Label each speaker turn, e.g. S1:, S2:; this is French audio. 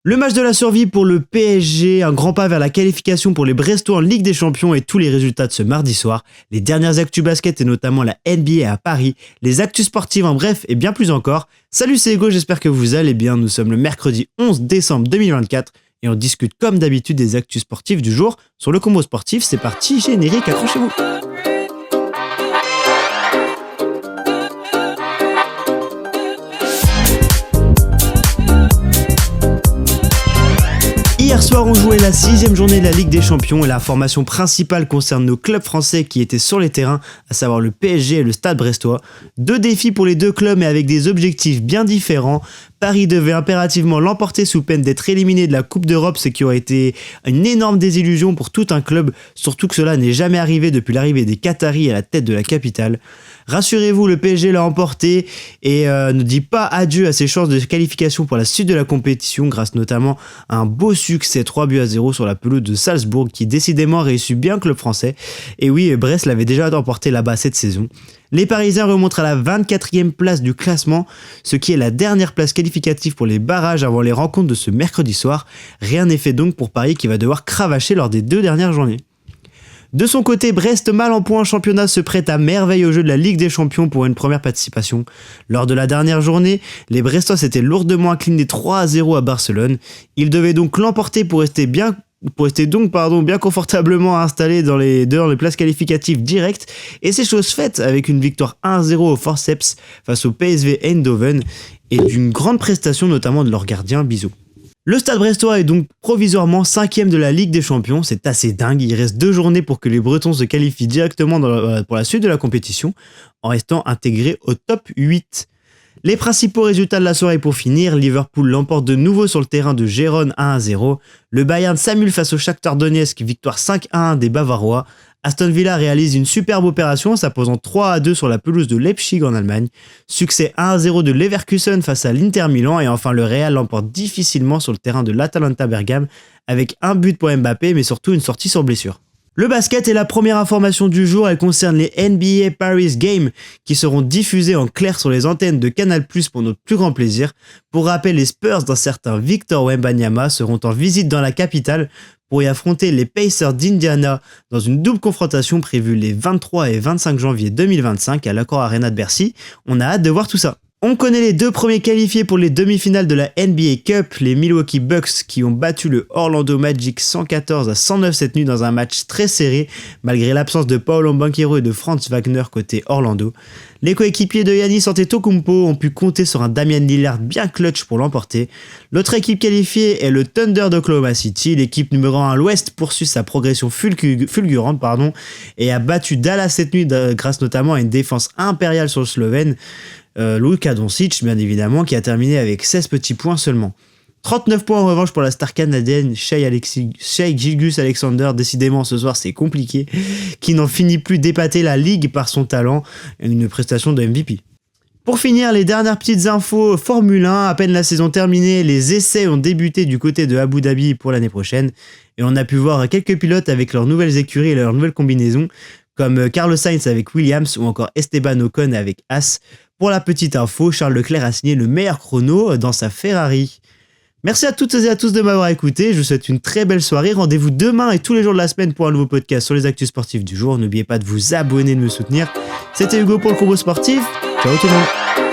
S1: Le match de la survie pour le PSG, un grand pas vers la qualification pour les Brestois en Ligue des Champions et tous les résultats de ce mardi soir, les dernières actus basket et notamment la NBA à Paris, les actus sportives en bref et bien plus encore. Salut, c'est Hugo, j'espère que vous allez bien. Nous sommes le mercredi 11 décembre 2024 et on discute comme d'habitude des actus sportives du jour sur le combo sportif. C'est parti, générique, accrochez-vous. Hier soir, on jouait la 6e journée de la Ligue des Champions et l'information principale concerne nos clubs français qui étaient sur les terrains, à savoir le PSG et le Stade Brestois. Deux défis pour les deux clubs mais avec des objectifs bien différents. Paris devait impérativement l'emporter sous peine d'être éliminé de la Coupe d'Europe, ce qui aurait été une énorme désillusion pour tout un club, surtout que cela n'est jamais arrivé depuis l'arrivée des Qataris à la tête de la capitale. Rassurez-vous, le PSG l'a emporté et ne dit pas adieu à ses chances de qualification pour la suite de la compétition grâce notamment à un beau succès 3-0 sur la pelouse de Salzbourg qui décidément réussit bien le club français. Et oui, Brest l'avait déjà emporté là-bas cette saison. Les Parisiens remontent à la 24e place du classement, ce qui est la dernière place qualificative pour les barrages avant les rencontres de ce mercredi soir. Rien n'est fait donc pour Paris qui va devoir cravacher lors des 2 dernières journées. De son côté, Brest, mal en point en championnat, se prête à merveille au jeu de la Ligue des Champions pour une première participation. Lors de la dernière journée, les Brestois s'étaient lourdement inclinés 3-0 à Barcelone. Ils devaient donc l'emporter pour rester bien confortablement installés dans les places qualificatives directes, et c'est chose faite avec une victoire 1-0 au forceps face au PSV Eindhoven et d'une grande prestation notamment de leur gardien Bizot. Le Stade Brestois est donc provisoirement 5e de la Ligue des Champions, c'est assez dingue, il reste 2 journées pour que les Bretons se qualifient directement pour la suite de la compétition, en restant intégrés au top 8. Les principaux résultats de la soirée pour finir, Liverpool l'emporte de nouveau sur le terrain de Gérone 1-0, le Bayern s'annule face au Shakhtar Donetsk, victoire 5-1 des Bavarois, Aston Villa réalise une superbe opération en s'imposant 3-2 sur la pelouse de Leipzig en Allemagne, succès 1-0 de Leverkusen face à l'Inter Milan et enfin le Real l'emporte difficilement sur le terrain de l'Atalanta Bergame avec un but pour Mbappé mais surtout une sortie sur blessure. Le basket est la première information du jour, elle concerne les NBA Paris Games qui seront diffusés en clair sur les antennes de Canal+ pour notre plus grand plaisir. Pour rappel, les Spurs d'un certain Victor Wembanyama seront en visite dans la capitale pour y affronter les Pacers d'Indiana dans une double confrontation prévue les 23 et 25 janvier 2025 à l'Accor Arena de Bercy. On a hâte de voir tout ça. On connaît les 2 premiers qualifiés pour les demi-finales de la NBA Cup, les Milwaukee Bucks qui ont battu le Orlando Magic 114-109 cette nuit dans un match très serré malgré l'absence de Paolo Banchero et de Franz Wagner côté Orlando. Les coéquipiers de Giannis Antetokounmpo ont pu compter sur un Damian Lillard bien clutch pour l'emporter. L'autre équipe qualifiée est le Thunder d'Oklahoma City. L'équipe numéro 1 à l'Ouest poursuit sa progression fulgurante et a battu Dallas cette nuit grâce notamment à une défense impériale sur le Slovène. Luka Doncic, bien évidemment, qui a terminé avec 16 petits points seulement. 39 points en revanche pour la star canadienne Shai Gilgeous-Alexander, décidément ce soir c'est compliqué, qui n'en finit plus d'épater la ligue par son talent, une prestation de MVP. Pour finir, les dernières petites infos Formule 1, à peine la saison terminée, les essais ont débuté du côté de Abu Dhabi pour l'année prochaine, et on a pu voir quelques pilotes avec leurs nouvelles écuries et leurs nouvelles combinaisons, comme Carlos Sainz avec Williams ou encore Esteban Ocon avec Haas. Pour la petite info, Charles Leclerc a signé le meilleur chrono dans sa Ferrari. Merci à toutes et à tous de m'avoir écouté, je vous souhaite une très belle soirée, rendez-vous demain et tous les jours de la semaine pour un nouveau podcast sur les actus sportifs du jour, n'oubliez pas de vous abonner et de me soutenir. C'était Hugo pour le combo sportif, ciao tout le monde.